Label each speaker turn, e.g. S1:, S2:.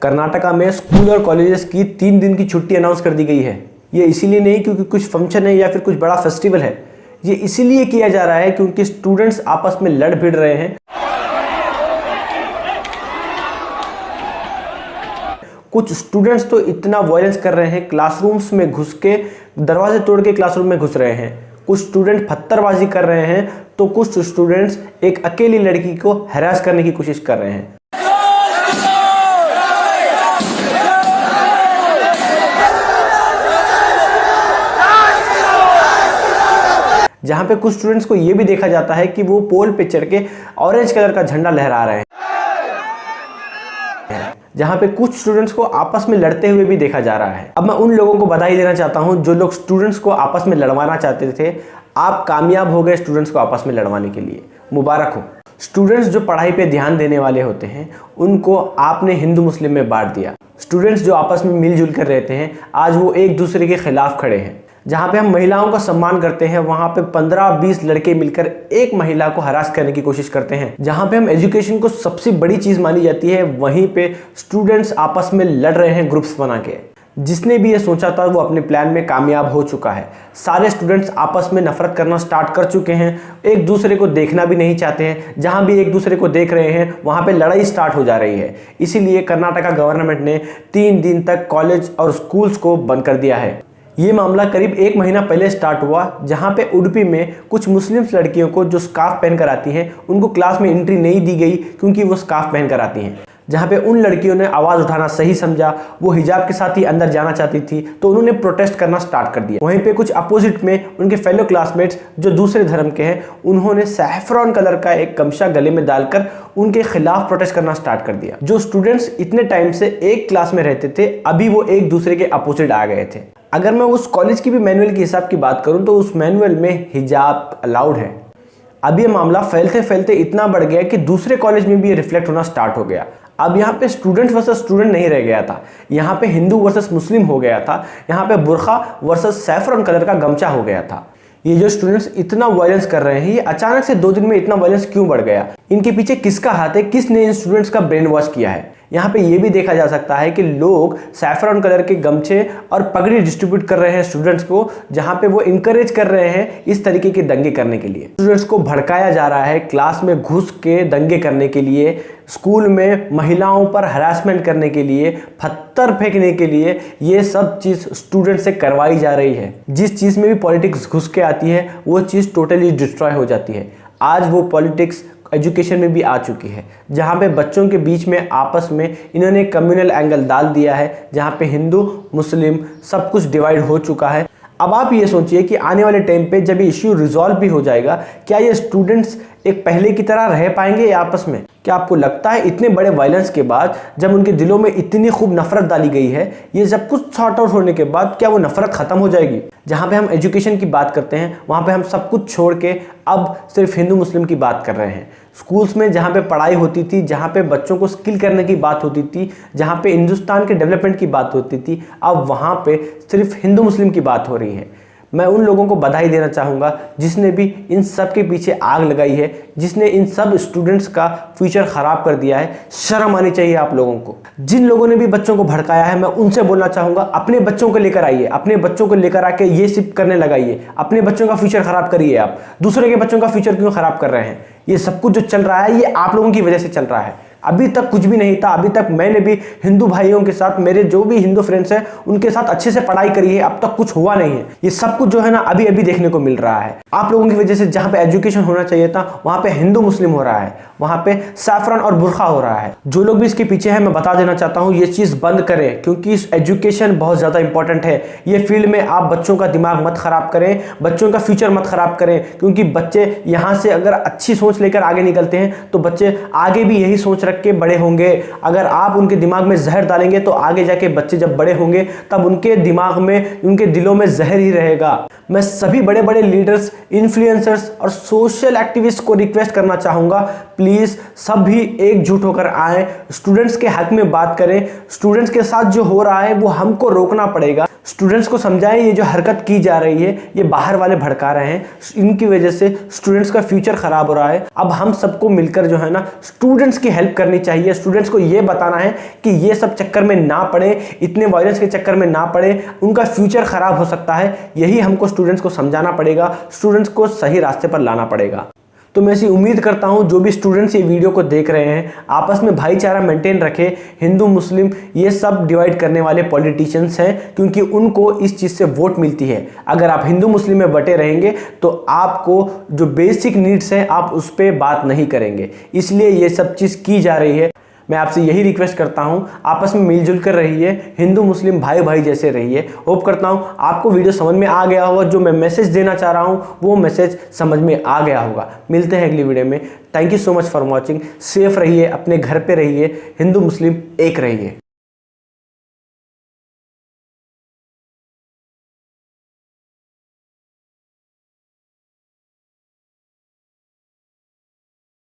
S1: कर्नाटका में स्कूल और कॉलेजेस की 3 दिन की छुट्टी अनाउंस कर दी गई है। ये इसीलिए नहीं क्योंकि कुछ फंक्शन है या फिर कुछ बड़ा फेस्टिवल है, ये इसीलिए किया जा रहा है क्योंकि स्टूडेंट्स आपस में लड़ भिड़ रहे हैं। कुछ स्टूडेंट्स तो इतना वायलेंस कर रहे हैं, क्लासरूम्स में घुस के दरवाजे तोड़ के क्लासरूम में घुस रहे हैं। कुछ स्टूडेंट पत्थरबाजी कर रहे हैं तो कुछ स्टूडेंट्स एक अकेली लड़की को हैरास करने की कोशिश कर रहे हैं। जहां पे कुछ स्टूडेंट्स को यह भी देखा जाता है कि वो पोल पे चढ़ के ऑरेंज कलर का झंडा लहरा रहे हैं। जहां पे कुछ स्टूडेंट्स को आपस में लड़ते हुए भी देखा जा रहा है। अब मैं उन लोगों को बधाई देना चाहता हूं जो लोग स्टूडेंट्स को आपस में लड़वाना चाहते थे। आप कामयाब हो गए स्टूडेंट्स को आपस में लड़वाने के लिए, मुबारक हो। स्टूडेंट्स जो पढ़ाई पे ध्यान देने वाले होते हैं उनको आपने हिंदू मुस्लिम में बांट दिया। स्टूडेंट्स जो आपस में मिलजुल कर रहते हैं आज वो एक दूसरे के खिलाफ खड़े हैं। जहाँ पे हम महिलाओं का सम्मान करते हैं वहाँ पे 15-20 लड़के मिलकर एक महिला को हरास करने की कोशिश करते हैं। जहाँ पे हम एजुकेशन को सबसे बड़ी चीज़ मानी जाती है वहीं पे स्टूडेंट्स आपस में लड़ रहे हैं ग्रुप्स बना के। जिसने भी ये सोचा था वो अपने प्लान में कामयाब हो चुका है। सारे स्टूडेंट्स आपस में नफरत करना स्टार्ट कर चुके हैं, एक दूसरे को देखना भी नहीं चाहते हैं। जहाँ भी एक दूसरे को देख रहे हैं वहाँ पे लड़ाई स्टार्ट हो जा रही है। इसीलिए कर्नाटका गवर्नमेंट ने 3 दिन तक कॉलेज और स्कूल्स को बंद कर दिया है। ये मामला करीब 1 महीना पहले स्टार्ट हुआ, जहां पे उडुपी में कुछ मुस्लिम लड़कियों को जो स्कार्फ पहनकर आती हैं उनको क्लास में एंट्री नहीं दी गई क्योंकि वो स्कार्फ पहनकर आती हैं। जहां पे उन लड़कियों ने आवाज़ उठाना सही समझा, वो हिजाब के साथ ही अंदर जाना चाहती थी तो उन्होंने प्रोटेस्ट करना स्टार्ट कर दिया। वहीं पे कुछ अपोजिट में उनके फेलो क्लासमेट्स जो दूसरे धर्म के हैं उन्होंने सैफरॉन कलर का एक गमछा गले में डालकर उनके खिलाफ प्रोटेस्ट करना स्टार्ट कर दिया। जो स्टूडेंट्स इतने टाइम से एक क्लास में रहते थे अभी वो एक दूसरे के अपोजिट आ गए थे। अगर मैं उस कॉलेज की भी मैनुअल के हिसाब की बात करूं तो उस मैनुअल में हिजाब अलाउड है। अब ये मामला फैलते फैलते इतना बढ़ गया कि दूसरे कॉलेज में भी ये रिफ्लेक्ट होना स्टार्ट हो गया। अब यहाँ पे स्टूडेंट वर्सेस स्टूडेंट नहीं रह गया था, यहाँ पे हिंदू वर्सेस मुस्लिम हो गया था। यहाँ पे बुर्खा वर्सेस सैफरन कलर का गमछा हो गया था। ये जो स्टूडेंट्स इतना वायलेंस कर रहे हैं ये अचानक से 2 दिन में इतना वायलेंस क्यों बढ़ गया? इनके पीछे किसका हाथ है? किसने इन स्टूडेंट्स का ब्रेन वॉश किया है? यहाँ पे ये भी देखा जा सकता है कि लोग सैफरन कलर के गमछे और पगड़ी डिस्ट्रीब्यूट कर रहे हैं स्टूडेंट्स को, जहाँ पे वो इंकरेज कर रहे हैं इस तरीके के दंगे करने के लिए। स्टूडेंट्स को भड़काया जा रहा है क्लास में घुस के दंगे करने के लिए, स्कूल में महिलाओं पर हरासमेंट करने के लिए, पत्थर फेंकने के लिए। ये सब चीज़ स्टूडेंट से करवाई जा रही है। जिस चीज़ में भी पॉलिटिक्स घुस के आती है वो चीज़ टोटली डिस्ट्रॉय हो जाती है। आज वो पॉलिटिक्स एजुकेशन में भी आ चुकी है, जहाँ पे बच्चों के बीच में आपस में इन्होंने कम्युनल एंगल डाल दिया है, जहाँ पे हिंदू मुस्लिम सब कुछ डिवाइड हो चुका है। अब आप ये सोचिए कि आने वाले टाइम पे जब ये इश्यू रिजॉल्व भी हो जाएगा, क्या ये स्टूडेंट्स एक पहले की तरह रह पाएंगे आपस में? क्या आपको लगता है इतने बड़े वायलेंस के बाद जब उनके दिलों में इतनी खूब नफरत डाली गई है, ये सब कुछ सॉर्ट आउट होने के बाद क्या वो नफरत खत्म हो जाएगी? जहाँ पे हम एजुकेशन की बात करते हैं वहाँ पे हम सब कुछ छोड़ के अब सिर्फ हिंदू मुस्लिम की बात कर रहे हैं। स्कूल्स में जहाँ पे पढ़ाई होती थी, जहाँ पे बच्चों को स्किल करने की बात होती थी, जहाँ पे हिंदुस्तान के डेवलपमेंट की बात होती थी, अब वहाँ पे सिर्फ हिंदू मुस्लिम की बात हो रही है। मैं उन लोगों को बधाई देना चाहूँगा जिसने भी इन सब के पीछे आग लगाई है, जिसने इन सब स्टूडेंट्स का फ्यूचर ख़राब कर दिया है। शर्म आनी चाहिए आप लोगों को। जिन लोगों ने भी बच्चों को भड़काया है मैं उनसे बोलना चाहूँगा अपने बच्चों को लेकर आइए, अपने बच्चों को लेकर आके ये सिप करने लगाइए। अपने बच्चों का फ्यूचर ख़राब करिए। आप दूसरे के बच्चों का फ्यूचर क्यों ख़राब कर रहे हैं? ये सब कुछ जो चल रहा है ये आप लोगों की वजह से चल रहा है। अभी तक कुछ भी नहीं था। अभी तक मैंने भी हिंदू भाइयों के साथ, मेरे जो भी हिंदू फ्रेंड्स हैं उनके साथ अच्छे से पढ़ाई करी है, अब तक कुछ हुआ नहीं है। ये सब कुछ जो है ना अभी अभी देखने को मिल रहा है। आप लोगों की वजह से जहाँ पे एजुकेशन होना चाहिए था वहाँ पे हिंदू मुस्लिम हो रहा है, वहाँ पे सैफरन और बुर्खा हो रहा है। जो लोग भी इसके पीछे हैं मैं बता देना चाहता हूँ ये चीज़ बंद करें, क्योंकि एजुकेशन बहुत ज़्यादा इंपॉर्टेंट है। ये फील्ड में आप बच्चों का दिमाग मत खराब करें, बच्चों का फ्यूचर मत खराब करें, क्योंकि बच्चे यहाँ से अगर अच्छी सोच लेकर आगे निकलते हैं तो बच्चे आगे भी यही सोच रख के बड़े होंगे। अगर आप उनके दिमाग में जहर डालेंगे तो आगे जाके बच्चे जब बड़े होंगे तब उनके दिमाग में, उनके दिलों में जहर ही रहेगा। मैं सभी बड़े बड़े लीडर्स, इन्फ्लुएंसर्स और सोशल एक्टिविस्ट को रिक्वेस्ट करना चाहूँगा, प्लीज़ सभी एकजुट होकर आए, स्टूडेंट्स के हक में बात करें। स्टूडेंट्स के साथ जो हो रहा है वो हमको रोकना पड़ेगा। स्टूडेंट्स को समझाएं ये जो हरकत की जा रही है ये बाहर वाले भड़का रहे हैं, इनकी वजह से स्टूडेंट्स का फ्यूचर खराब हो रहा है। अब हम सबको मिलकर जो है ना स्टूडेंट्स की हेल्प करनी चाहिए। स्टूडेंट्स को ये बताना है कि ये सब चक्कर में ना पड़े, इतने वायलेंस के चक्कर में ना पड़े, उनका फ्यूचर खराब हो सकता है। यही हमको स्टूडेंट्स को समझाना पड़ेगा, स्टूडेंट्स को सही रास्ते पर लाना पड़ेगा। तो मैं ऐसी उम्मीद करता हूं जो भी स्टूडेंट्स ये वीडियो को देख रहे हैं आपस में भाईचारा मेंटेन रखें। हिंदू मुस्लिम ये सब डिवाइड करने वाले पॉलिटिशियंस हैं, क्योंकि उनको इस चीज़ से वोट मिलती है। अगर आप हिंदू मुस्लिम में बटे रहेंगे तो आपको जो बेसिक नीड्स हैं आप उस पर बात नहीं करेंगे, इसलिए ये सब चीज़ की जा रही है। मैं आपसे यही रिक्वेस्ट करता हूं, आपस में मिलजुल कर रहिए, हिंदू मुस्लिम भाई भाई जैसे रहिए। होप करता हूं आपको वीडियो समझ में आ गया होगा, जो मैं मैसेज देना चाह रहा हूं वो मैसेज समझ में आ गया होगा। मिलते हैं अगली वीडियो में। Thank you so much for watching. Safe रहिए, अपने घर पे रहिए, हिंदू मुस्लिम एक रहिए।